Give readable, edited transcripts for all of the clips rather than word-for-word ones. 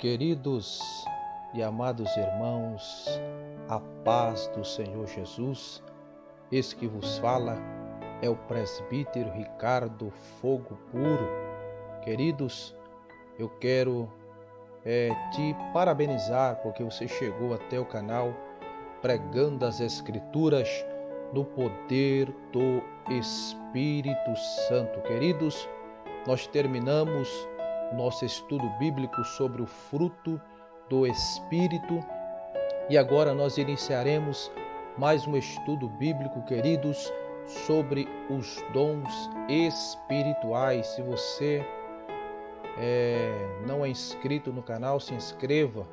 Queridos e amados irmãos, a paz do Senhor Jesus, esse que vos fala é o presbítero Ricardo Fogo Puro. Queridos, eu quero te parabenizar porque você chegou até o canal pregando as Escrituras no poder do Espírito Santo. Queridos, nós terminamos nosso estudo bíblico sobre o fruto do Espírito e agora nós iniciaremos mais um estudo bíblico, queridos, sobre os dons espirituais. Se você não é inscrito no canal, se inscreva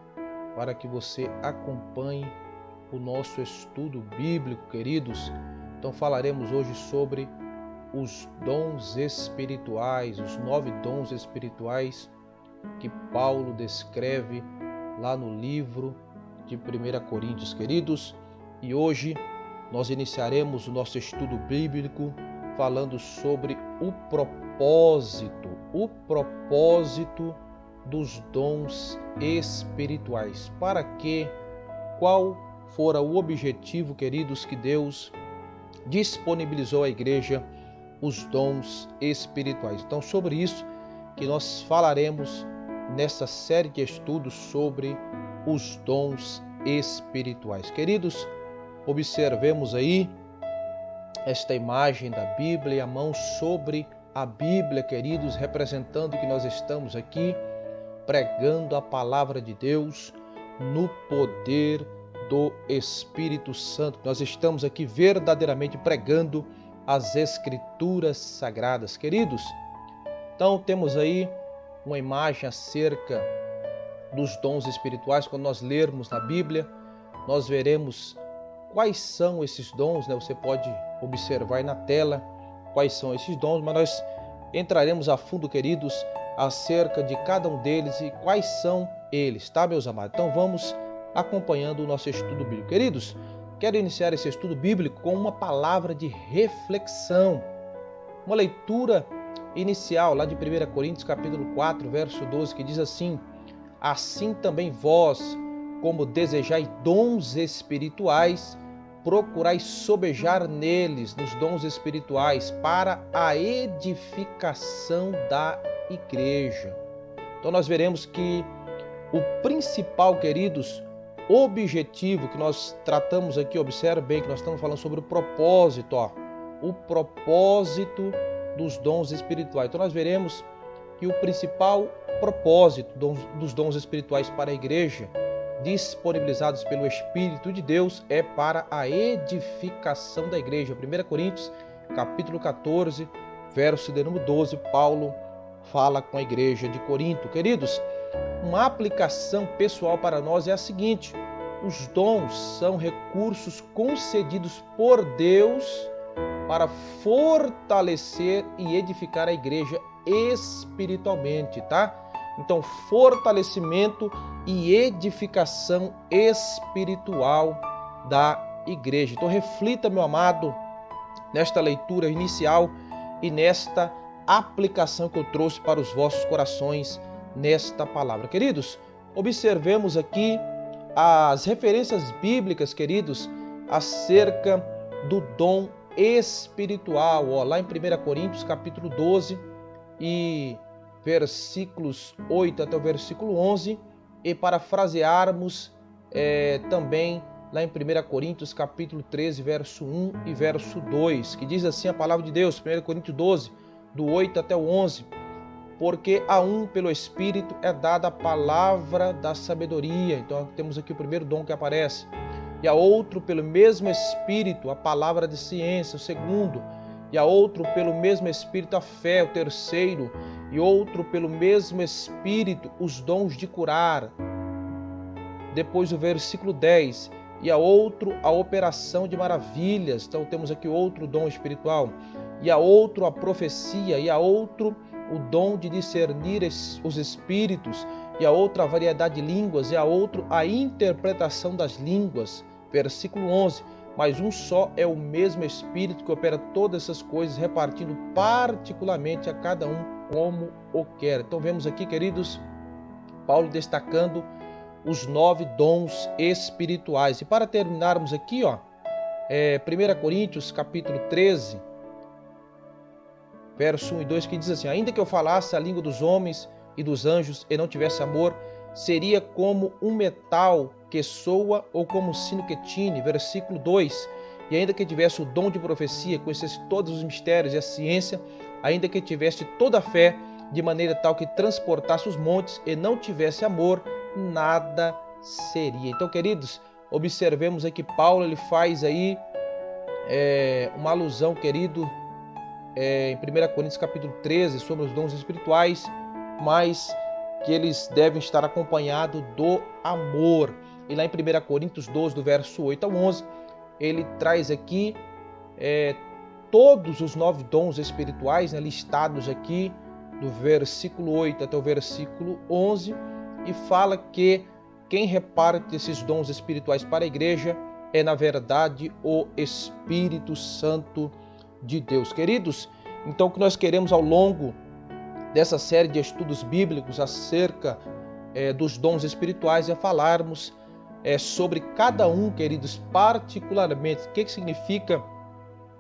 para que você acompanhe o nosso estudo bíblico, queridos. Então falaremos hoje sobre os dons espirituais, os 9 dons espirituais que Paulo descreve lá no livro de 1 Coríntios, queridos. E hoje nós iniciaremos o nosso estudo bíblico falando sobre o propósito dos dons espirituais. Para quê? Qual fora o objetivo, queridos, que Deus disponibilizou à igreja os dons espirituais? Então, sobre isso que nós falaremos nessa série de estudos sobre os dons espirituais. Queridos, observemos aí esta imagem da Bíblia e a mão sobre a Bíblia, queridos, representando que nós estamos aqui pregando a palavra de Deus no poder do Espírito Santo. Nós estamos aqui verdadeiramente pregando as Escrituras Sagradas, queridos. Então temos aí uma imagem acerca dos dons espirituais. Quando nós lermos na Bíblia, nós veremos quais são esses dons, né? Você pode observar aí na tela quais são esses dons, mas nós entraremos a fundo, queridos, acerca de cada um deles e quais são eles, tá, meus amados? Então vamos acompanhando o nosso estudo bíblico. Queridos, quero iniciar esse estudo bíblico com uma palavra de reflexão, uma leitura inicial lá de 1 Coríntios capítulo 4, verso 12, que diz assim: assim também vós, como desejais dons espirituais, procurai sobejar neles, nos dons espirituais, para a edificação da igreja. Então nós veremos que o principal, queridos, objetivo que nós tratamos aqui, observe bem que nós estamos falando sobre o propósito, o propósito dos dons espirituais. Então nós veremos que o principal propósito dos dons espirituais para a igreja, disponibilizados pelo Espírito de Deus, é para a edificação da igreja. 1 Coríntios capítulo 14, verso de número 12, Paulo fala com a igreja de Corinto. Queridos, uma aplicação pessoal para nós é a seguinte: os dons são recursos concedidos por Deus para fortalecer e edificar a igreja espiritualmente, tá? Então, fortalecimento e edificação espiritual da igreja. Então, reflita, meu amado, nesta leitura inicial e nesta aplicação que eu trouxe para os vossos corações nesta palavra. Queridos, observemos aqui as referências bíblicas, queridos, acerca do dom espiritual. Lá em 1 Coríntios capítulo 12 e versículos 8 até o versículo 11, e parafrasearmos também lá em 1 Coríntios capítulo 13, verso 1 e verso 2, que diz assim a palavra de Deus, 1 Coríntios 12, do 8 até o 11: porque a um pelo Espírito é dada a palavra da sabedoria. Então temos aqui o primeiro dom que aparece. E a outro pelo mesmo Espírito a palavra de ciência, o segundo. E a outro pelo mesmo Espírito a fé, o terceiro. E outro pelo mesmo Espírito os dons de curar. Depois o versículo 10. E a outro a operação de maravilhas. Então temos aqui outro dom espiritual. E a outro a profecia. E a outro o dom de discernir os espíritos, e a outra a variedade de línguas, e a outro a interpretação das línguas. Versículo 11: mas um só é o mesmo Espírito que opera todas essas coisas, repartindo particularmente a cada um como o quer. Então vemos aqui, queridos, Paulo destacando os 9 dons espirituais. E para terminarmos aqui, 1 Coríntios capítulo 13, verso 1 e 2, que diz assim: ainda que eu falasse a língua dos homens e dos anjos e não tivesse amor, seria como um metal que soa ou como um sino que tine. Versículo 2, e ainda que tivesse o dom de profecia, conhecesse todos os mistérios e a ciência, ainda que tivesse toda a fé, de maneira tal que transportasse os montes e não tivesse amor, nada seria. Então, queridos, observemos aqui que Paulo ele faz aí uma alusão, querido, em 1 Coríntios capítulo 13, sobre os dons espirituais, mas que eles devem estar acompanhados do amor. E lá em 1 Coríntios 12, do verso 8 ao 11, ele traz aqui todos os 9 dons espirituais, né, listados aqui do versículo 8 até o versículo 11, e fala que quem reparte esses dons espirituais para a igreja é, na verdade, o Espírito Santo de Deus. Queridos, então o que nós queremos ao longo dessa série de estudos bíblicos acerca dos dons espirituais é falarmos sobre cada um, queridos, particularmente, o que significa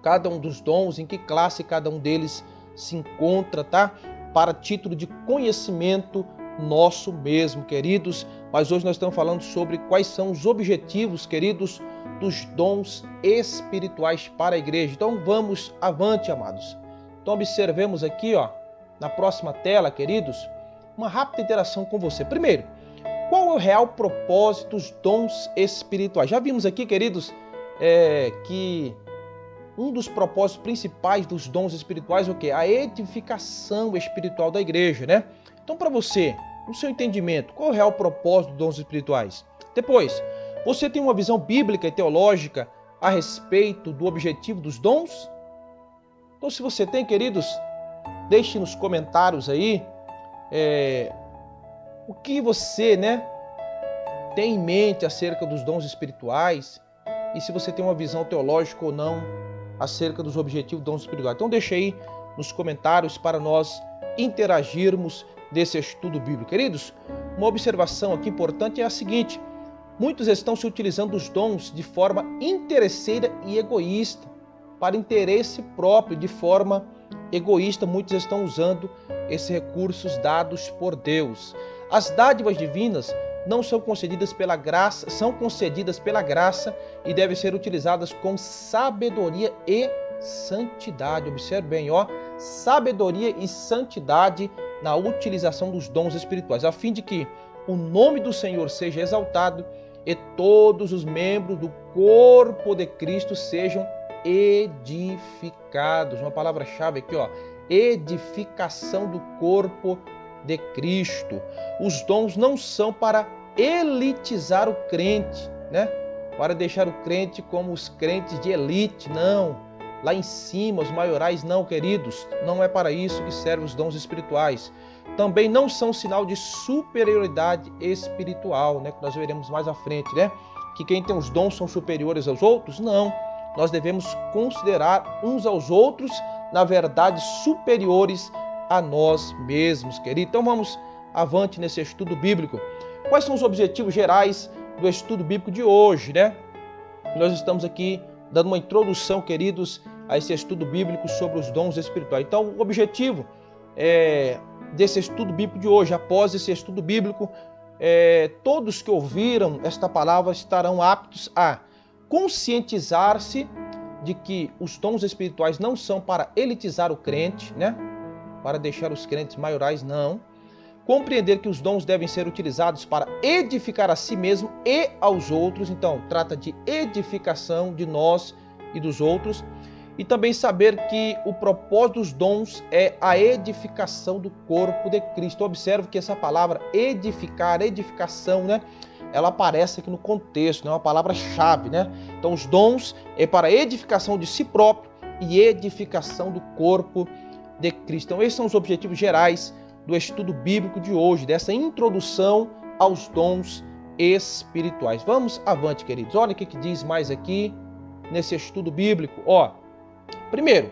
cada um dos dons, em que classe cada um deles se encontra, tá? Para título de conhecimento nosso mesmo, queridos. Mas hoje nós estamos falando sobre quais são os objetivos, queridos, dos dons espirituais para a igreja. Então vamos avante, amados. Então observemos aqui, na próxima tela, queridos, uma rápida interação com você. Primeiro, qual é o real propósito dos dons espirituais? Já vimos aqui, queridos, que um dos propósitos principais dos dons espirituais é o quê? A edificação espiritual da igreja, né? Então, para você, no seu entendimento, qual é o real propósito dos dons espirituais? Depois, você tem uma visão bíblica e teológica a respeito do objetivo dos dons? Então, se você tem, queridos, deixe nos comentários aí o que você, tem em mente acerca dos dons espirituais e se você tem uma visão teológica ou não acerca dos objetivos dos dons espirituais. Então deixa aí nos comentários para nós interagirmos desse estudo bíblico. Queridos, uma observação aqui importante é a seguinte: muitos estão se utilizando dos dons de forma interesseira e egoísta, para interesse próprio, de forma egoísta. Muitos estão usando esses recursos dados por Deus. As dádivas divinas não são concedidas pela graça, são concedidas pela graça e devem ser utilizadas com sabedoria e santidade. Observe bem, sabedoria e santidade na utilização dos dons espirituais, a fim de que o nome do Senhor seja exaltado e todos os membros do corpo de Cristo sejam edificados. Uma palavra-chave aqui, edificação do corpo de Cristo. Os dons não são para elitizar o crente, para deixar o crente como os crentes de elite, não. Lá em cima, os maiorais, não, queridos. Não é para isso que servem os dons espirituais. Também não são sinal de superioridade espiritual, que nós veremos mais à frente, que quem tem os dons são superiores aos outros. Não, nós devemos considerar uns aos outros, na verdade, superiores a nós mesmos, querido. Então vamos avante nesse estudo bíblico. Quais são os objetivos gerais do estudo bíblico de hoje, Nós estamos aqui dando uma introdução, queridos, a esse estudo bíblico sobre os dons espirituais. Então, o objetivo desse estudo bíblico de hoje, após esse estudo bíblico, todos que ouviram esta palavra estarão aptos a conscientizar-se de que os dons espirituais não são para elitizar o crente, para deixar os crentes maiorais, não. Compreender que os dons devem ser utilizados para edificar a si mesmo e aos outros. Então, trata de edificação de nós e dos outros. E também saber que o propósito dos dons é a edificação do corpo de Cristo. Observe que essa palavra edificar, edificação, ela aparece aqui no contexto, é uma palavra-chave, Então, os dons é para edificação de si próprio e edificação do corpo de Cristo. Então, esses são os objetivos gerais do estudo bíblico de hoje, dessa introdução aos dons espirituais. Vamos avante, queridos. Olha o que diz mais aqui nesse estudo bíblico. Primeiro,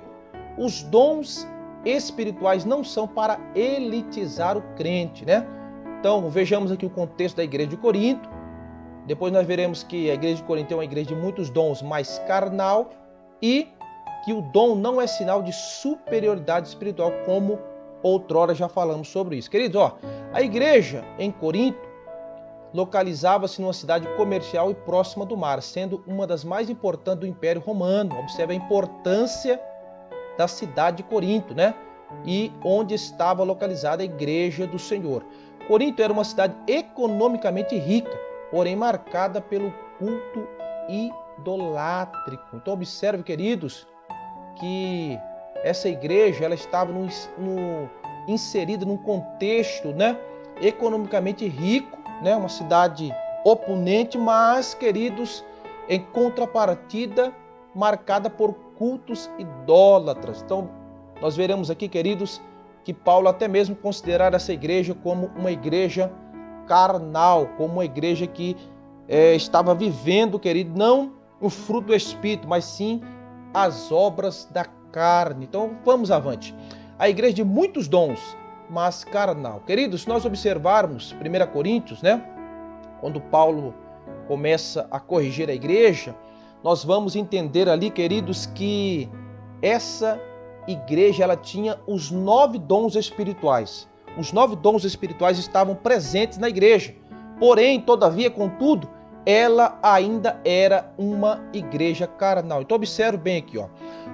os dons espirituais não são para elitizar o crente, Então, vejamos aqui o contexto da igreja de Corinto. Depois nós veremos que a igreja de Corinto é uma igreja de muitos dons, mas carnal, e que o dom não é sinal de superioridade espiritual, como outrora já falamos sobre isso. Queridos, a igreja em Corinto localizava-se numa cidade comercial e próxima do mar, sendo uma das mais importantes do Império Romano. Observe a importância da cidade de Corinto, né? E onde estava localizada a igreja do Senhor. Corinto era uma cidade economicamente rica, porém marcada pelo culto idolátrico. Então observe, queridos, que essa igreja ela estava inserida num contexto, né, economicamente rico, né, uma cidade oponente, mas, queridos, em contrapartida, marcada por cultos idólatras. Então, nós veremos aqui, queridos, que Paulo até mesmo considerar essa igreja como uma igreja carnal, como uma igreja que estava vivendo, querido, não o fruto do Espírito, mas sim as obras da carne. Então, vamos avante. A igreja de muitos dons, mas carnal. Queridos, se nós observarmos 1 Coríntios, né, quando Paulo começa a corrigir a igreja, nós vamos entender ali, queridos, que essa igreja ela tinha os 9 dons espirituais. Os 9 dons espirituais estavam presentes na igreja. Porém, todavia, contudo, ela ainda era uma igreja carnal. Então, observe bem aqui,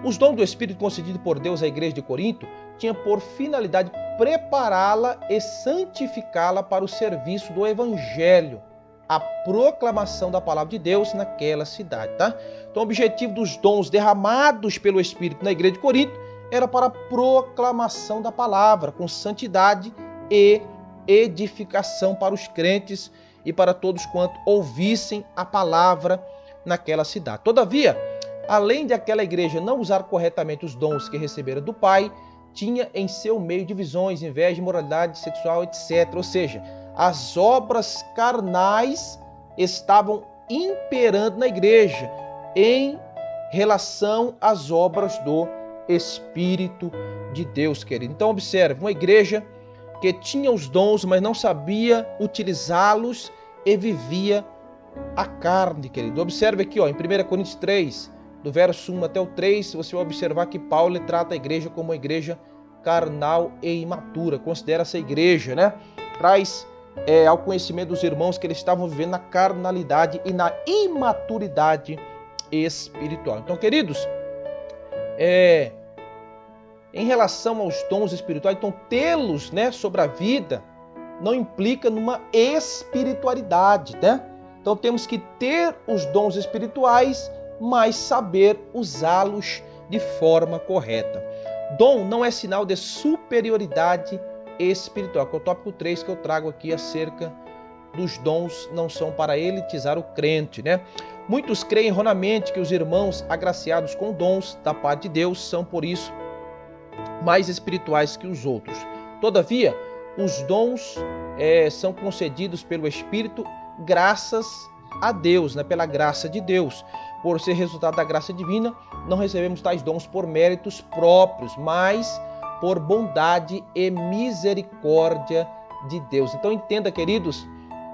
Os dons do Espírito concedidos por Deus à igreja de Corinto tinha por finalidade prepará-la e santificá-la para o serviço do Evangelho, a proclamação da palavra de Deus naquela cidade, tá? Então, o objetivo dos dons derramados pelo Espírito na igreja de Corinto era para a proclamação da palavra, com santidade e edificação para os crentes e para todos quanto ouvissem a palavra naquela cidade. Todavia, além de aquela igreja não usar corretamente os dons que recebera do Pai, tinha em seu meio divisões, inveja, imoralidade sexual, etc. Ou seja, as obras carnais estavam imperando na igreja em relação às obras do Espírito de Deus, querido. Então, observe, uma igreja que tinha os dons, mas não sabia utilizá-los e vivia a carne, querido. Observe aqui, em 1 Coríntios 3, do verso 1 até o 3, você vai observar que Paulo trata a igreja como uma igreja carnal e imatura. Considera essa igreja, né? Traz ao conhecimento dos irmãos que eles estavam vivendo na carnalidade e na imaturidade espiritual. Então, queridos, em relação aos dons espirituais, então tê-los, né, sobre a vida não implica numa espiritualidade, né? Então temos que ter os dons espirituais, mas saber usá-los de forma correta. Dom não é sinal de superioridade espiritual, que é o tópico 3 que eu trago aqui acerca dos dons, não são para elitizar o crente, né? Muitos creem erroneamente que os irmãos agraciados com dons da parte de Deus são, por isso, mais espirituais que os outros. Todavia, os dons são concedidos pelo Espírito graças a Deus, né? Pela graça de Deus. Por ser resultado da graça divina, não recebemos tais dons por méritos próprios, mas por bondade e misericórdia de Deus. Então entenda, queridos,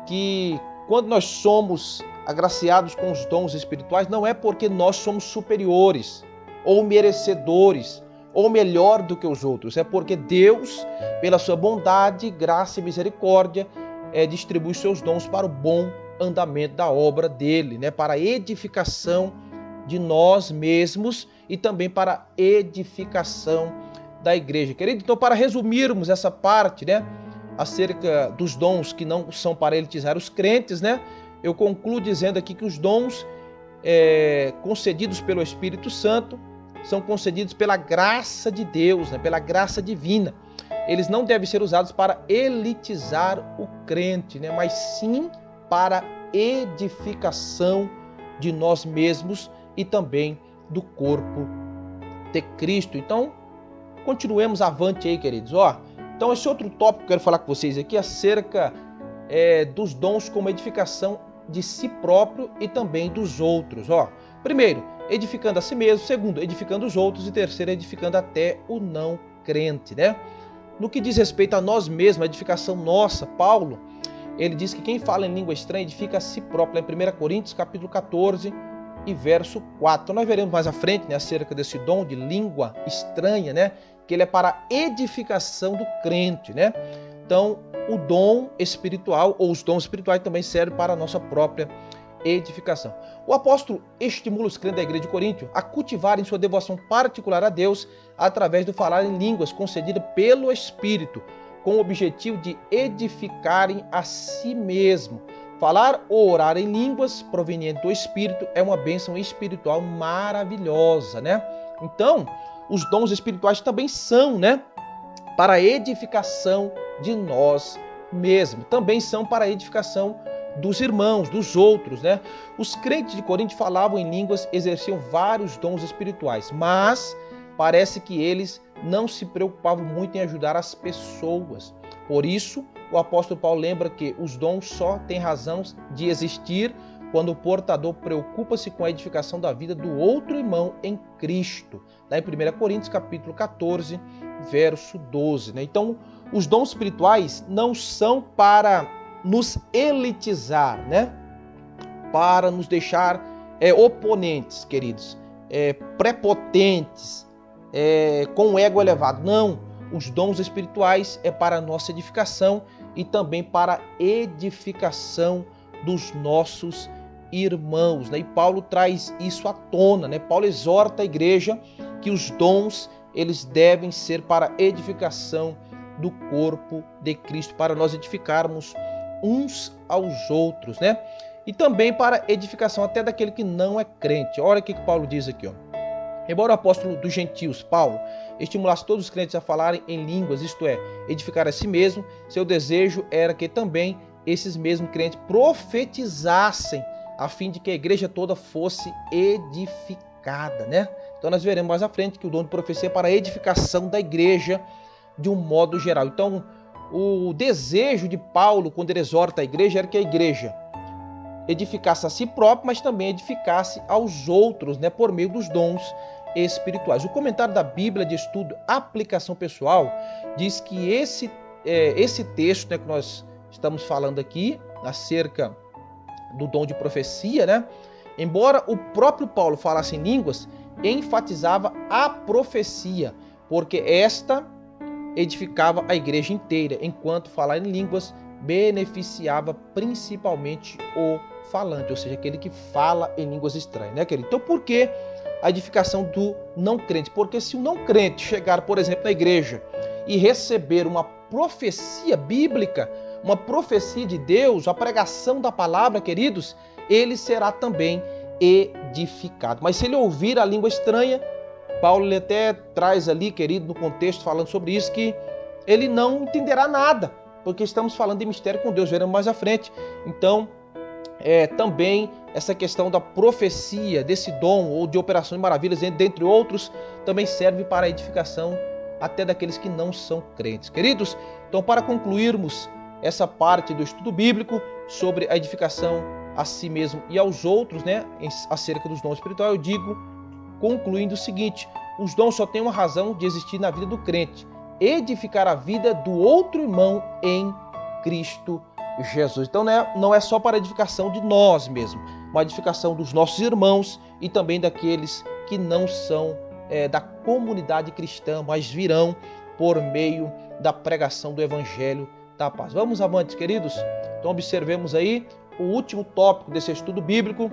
que quando nós somos agraciados com os dons espirituais, não é porque nós somos superiores ou merecedores ou melhor do que os outros, é porque Deus, pela sua bondade, graça e misericórdia, distribui seus dons para o bom andamento da obra dele, né? Para a edificação de nós mesmos e também para a edificação da igreja. Querido, então, para resumirmos essa parte, né, acerca dos dons que não são para elitizar os crentes, né, eu concluo dizendo aqui que os dons concedidos pelo Espírito Santo são concedidos pela graça de Deus, né, pela graça divina. Eles não devem ser usados para elitizar o crente, né, mas sim para edificação de nós mesmos e também do corpo de Cristo. Então, continuemos avante aí, queridos. Então, esse outro tópico que eu quero falar com vocês aqui é acerca dos dons como edificação de si próprio e também dos outros. Primeiro, edificando a si mesmo. Segundo, edificando os outros. E terceiro, edificando até o não crente, né? No que diz respeito a nós mesmos, a edificação nossa, Paulo, ele diz que quem fala em língua estranha edifica a si próprio, em 1 Coríntios, capítulo 14 e verso 4. Então nós veremos mais à frente, né, acerca desse dom de língua estranha, né, que ele é para a edificação do crente, né? Então, o dom espiritual, ou os dons espirituais também servem para a nossa própria edificação. O apóstolo estimula os crentes da igreja de Corinto a cultivarem sua devoção particular a Deus através do falar em línguas concedida pelo Espírito, com o objetivo de edificarem a si mesmo. Falar ou orar em línguas provenientes do Espírito é uma bênção espiritual maravilhosa, né? Então, os dons espirituais também são, né, para a edificação de nós mesmos. Também são para a edificação dos irmãos, dos outros, né? Os crentes de Corinto falavam em línguas, exerciam vários dons espirituais, mas parece que eles não se preocupavam muito em ajudar as pessoas. Por isso, o apóstolo Paulo lembra que os dons só têm razão de existir quando o portador preocupa-se com a edificação da vida do outro irmão em Cristo. Lá em 1 Coríntios, capítulo 14, verso 12. Né? Então, os dons espirituais não são para nos elitizar, né? Para nos deixar oponentes, queridos, prepotentes, com o ego elevado. Não, os dons espirituais é para a nossa edificação e também para a edificação dos nossos irmãos, né? E Paulo traz isso à tona, né? Paulo exorta a igreja que os dons eles devem ser para a edificação do corpo de Cristo, para nós edificarmos uns aos outros, né? E também para edificação até daquele que não é crente. Olha o que Paulo diz aqui, ó. Embora o apóstolo dos gentios, Paulo, estimulasse todos os crentes a falarem em línguas, isto é, edificar a si mesmo, seu desejo era que também esses mesmos crentes profetizassem, a fim de que a igreja toda fosse edificada, né? Então nós veremos mais à frente que o dom de profecia é para a edificação da igreja de um modo geral. Então, o desejo de Paulo, quando ele exorta a igreja, era que a igreja edificasse a si própria, mas também edificasse aos outros, né, por meio dos dons espirituais. O comentário da Bíblia de Estudo Aplicação Pessoal diz que esse texto, né, que nós estamos falando aqui, acerca do dom de profecia, né, embora o próprio Paulo falasse em línguas, enfatizava a profecia, porque esta edificava a igreja inteira, enquanto falar em línguas beneficiava principalmente o falante, ou seja, aquele que fala em línguas estranhas, né, querido? Então, por que a edificação do não crente? Porque se o não crente chegar, por exemplo, na igreja e receber uma profecia bíblica, uma profecia de Deus, a pregação da palavra, queridos, ele será também edificado. Mas se ele ouvir a língua estranha, Paulo ele até traz ali, querido, no contexto, falando sobre isso, que ele não entenderá nada, porque estamos falando de mistério com Deus, veremos mais à frente. Então, também essa questão da profecia, desse dom ou de operações de maravilhas, dentre outros, também serve para a edificação até daqueles que não são crentes. Queridos, então para concluirmos essa parte do estudo bíblico sobre a edificação a si mesmo e aos outros, né, acerca dos dons espirituais, eu digo, concluindo o seguinte: os dons só têm uma razão de existir na vida do crente: edificar a vida do outro irmão em Cristo Jesus. Então não é só para a edificação de nós mesmos, uma edificação dos nossos irmãos e também daqueles que não são da comunidade cristã, mas virão por meio da pregação do Evangelho da Paz. Vamos avante, queridos? Então observemos aí o último tópico desse estudo bíblico,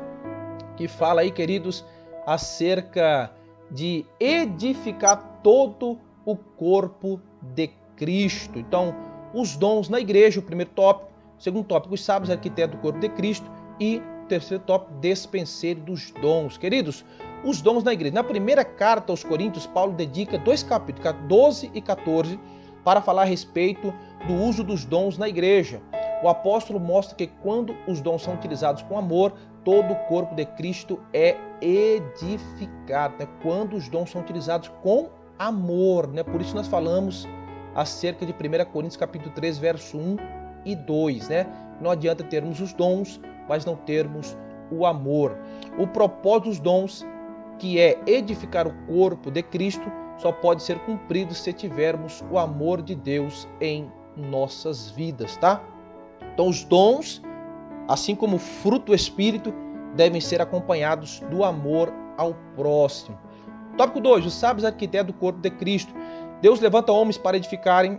que fala aí, queridos, acerca de edificar todo o corpo de Cristo. Então, os dons na igreja, o primeiro tópico. O segundo tópico, os sábios arquitetos do corpo de Cristo. E o terceiro tópico, despenseiro dos dons. Queridos, os dons na igreja. Na primeira carta aos Coríntios, Paulo dedica 2 capítulos, 12 e 14, para falar a respeito do uso dos dons na igreja. O apóstolo mostra que quando os dons são utilizados com amor, todo o corpo de Cristo é edificado. Né? Quando os dons são utilizados com amor, né? Por isso nós falamos acerca de 1 Coríntios capítulo 3, verso 1 e 2, né? Não adianta termos os dons, mas não termos o amor. O propósito dos dons, que é edificar o corpo de Cristo, só pode ser cumprido se tivermos o amor de Deus em nossas vidas, tá? Então os dons, assim como o fruto do Espírito, devem ser acompanhados do amor ao próximo. Tópico 2. Os sábios arquitetos do corpo de Cristo. Deus levanta homens para edificarem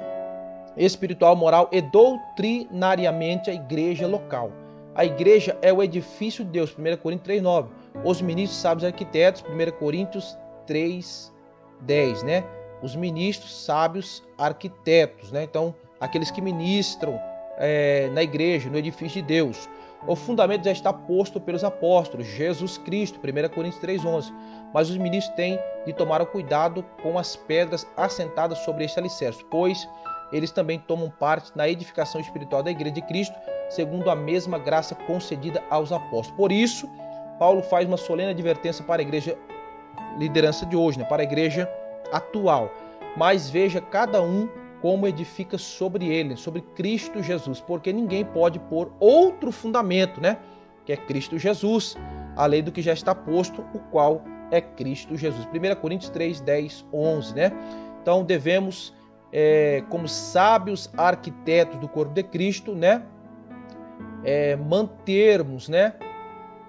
espiritual, moral e doutrinariamente a igreja local. A igreja é o edifício de Deus, 1 Coríntios 3,9. Os ministros sábios arquitetos, 1 Coríntios 3,10, né? Os ministros sábios arquitetos, né? Então, aqueles que ministram na igreja, no edifício de Deus. O fundamento já está posto pelos apóstolos, Jesus Cristo, 1 Coríntios 3,11. Mas os ministros têm de tomar o cuidado com as pedras assentadas sobre este alicerce, pois eles também tomam parte na edificação espiritual da igreja de Cristo, segundo a mesma graça concedida aos apóstolos. Por isso, Paulo faz uma solene advertência para a igreja liderança de hoje, né? Para a igreja atual. Mas veja cada um como edifica sobre ele, sobre Cristo Jesus, porque ninguém pode pôr outro fundamento, né? Que é Cristo Jesus, além do que já está posto, o qual é Cristo Jesus. 1 Coríntios 3, 10, 11, né? Então devemos, como sábios arquitetos do corpo de Cristo, né? Mantermos, né?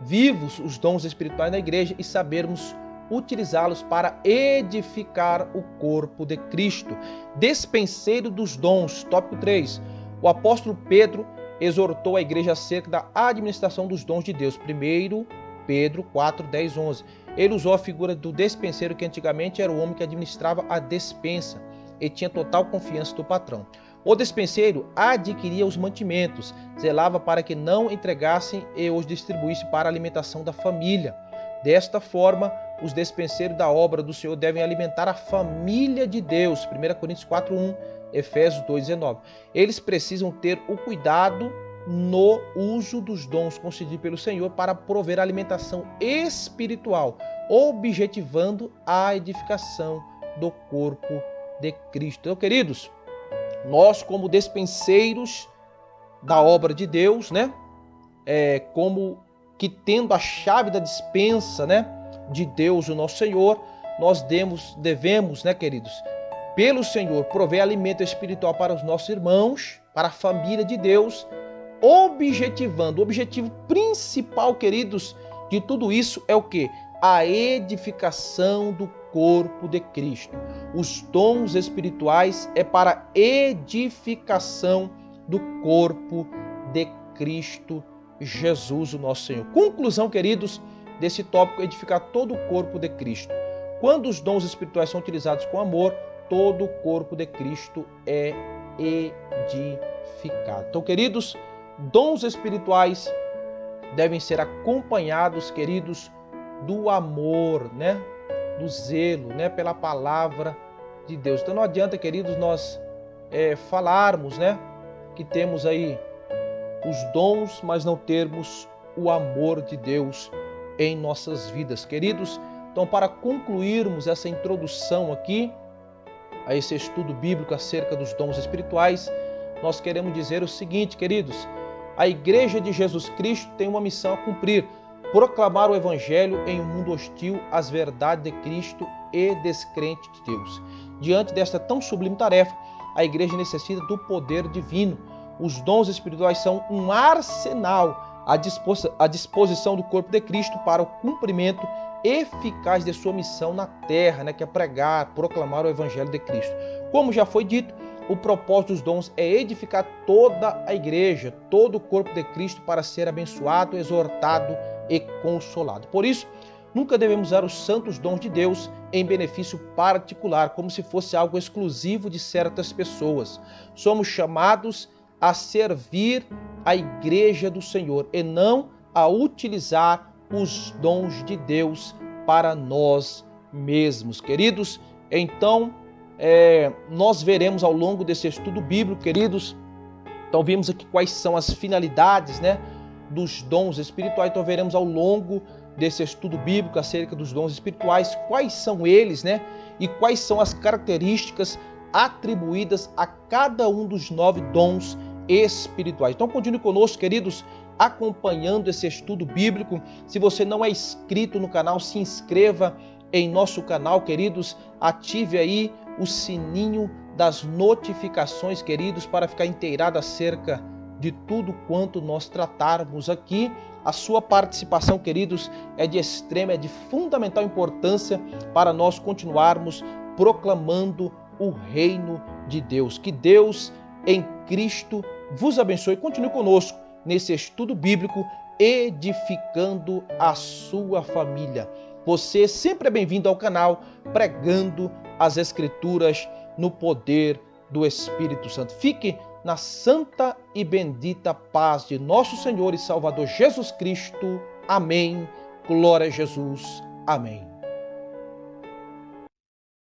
Vivos os dons espirituais na igreja e sabermos utilizá-los para edificar o corpo de Cristo. Despenseiro dos dons. Tópico 3. O apóstolo Pedro exortou a igreja acerca da administração dos dons de Deus. 1 Pedro 4, 10, 11. Ele usou a figura do despenseiro, que antigamente era o homem que administrava a despensa e tinha total confiança do patrão. O despenseiro adquiria os mantimentos, zelava para que não entregassem e os distribuísse para a alimentação da família. Desta forma, os despenseiros da obra do Senhor devem alimentar a família de Deus. 1 Coríntios 4, 1, Efésios 2, 19. Eles precisam ter o cuidado no uso dos dons concedidos pelo Senhor para prover alimentação espiritual, objetivando a edificação do corpo de Cristo. Então, queridos, nós como despenseiros da obra de Deus, né? Como que tendo a chave da dispensa, né, de Deus, o nosso Senhor, nós devemos, né, queridos, pelo Senhor, prover alimento espiritual para os nossos irmãos, para a família de Deus, objetivando. O objetivo principal, queridos, de tudo isso é o quê? A edificação do corpo de Cristo. Os dons espirituais é para edificação do corpo de Cristo Jesus, o nosso Senhor. Conclusão, queridos, desse tópico: edificar todo o corpo de Cristo. Quando os dons espirituais são utilizados com amor, todo o corpo de Cristo é edificado. Então, queridos, dons espirituais devem ser acompanhados, queridos, do amor, né? Do zelo, né? Pela palavra de Deus. Então não adianta, queridos, nós falarmos, né? Que temos aí os dons, mas não termos o amor de Deus em nossas vidas, queridos. Então, para concluirmos essa introdução aqui a esse estudo bíblico acerca dos dons espirituais, nós queremos dizer o seguinte, queridos: a Igreja de Jesus Cristo tem uma missão a cumprir: proclamar o Evangelho em um mundo hostil às verdades de Cristo e descrente de Deus. Diante desta tão sublime tarefa, a Igreja necessita do poder divino. Os dons espirituais são um arsenal à disposição do corpo de Cristo para o cumprimento eficaz de sua missão na terra, né, que é pregar, proclamar o Evangelho de Cristo. Como já foi dito, o propósito dos dons é edificar toda a igreja, todo o corpo de Cristo, para ser abençoado, exortado e consolado. Por isso, nunca devemos usar os santos dons de Deus em benefício particular, como se fosse algo exclusivo de certas pessoas. Somos chamados a servir a igreja do Senhor e não a utilizar os dons de Deus para nós mesmos. Queridos, então nós veremos ao longo desse estudo bíblico, queridos, então vimos aqui quais são as finalidades, né, dos dons espirituais. Então veremos ao longo desse estudo bíblico acerca dos dons espirituais, quais são eles, né, e quais são as características atribuídas a cada um dos 9 dons espirituais. Então continue conosco, queridos, acompanhando esse estudo bíblico. Se você não é inscrito no canal, se inscreva em nosso canal, queridos. Ative aí o sininho das notificações, queridos, para ficar inteirado acerca de tudo quanto nós tratarmos aqui. A sua participação, queridos, é de extrema, é de fundamental importância para nós continuarmos proclamando o reino de Deus. Que Deus em Cristo vos abençoe. Continue conosco nesse estudo bíblico, edificando a sua família. Você sempre é bem-vindo ao canal Pregando as Escrituras no Poder do Espírito Santo. Fique na santa e bendita paz de nosso Senhor e Salvador Jesus Cristo. Amém. Glória a Jesus. Amém.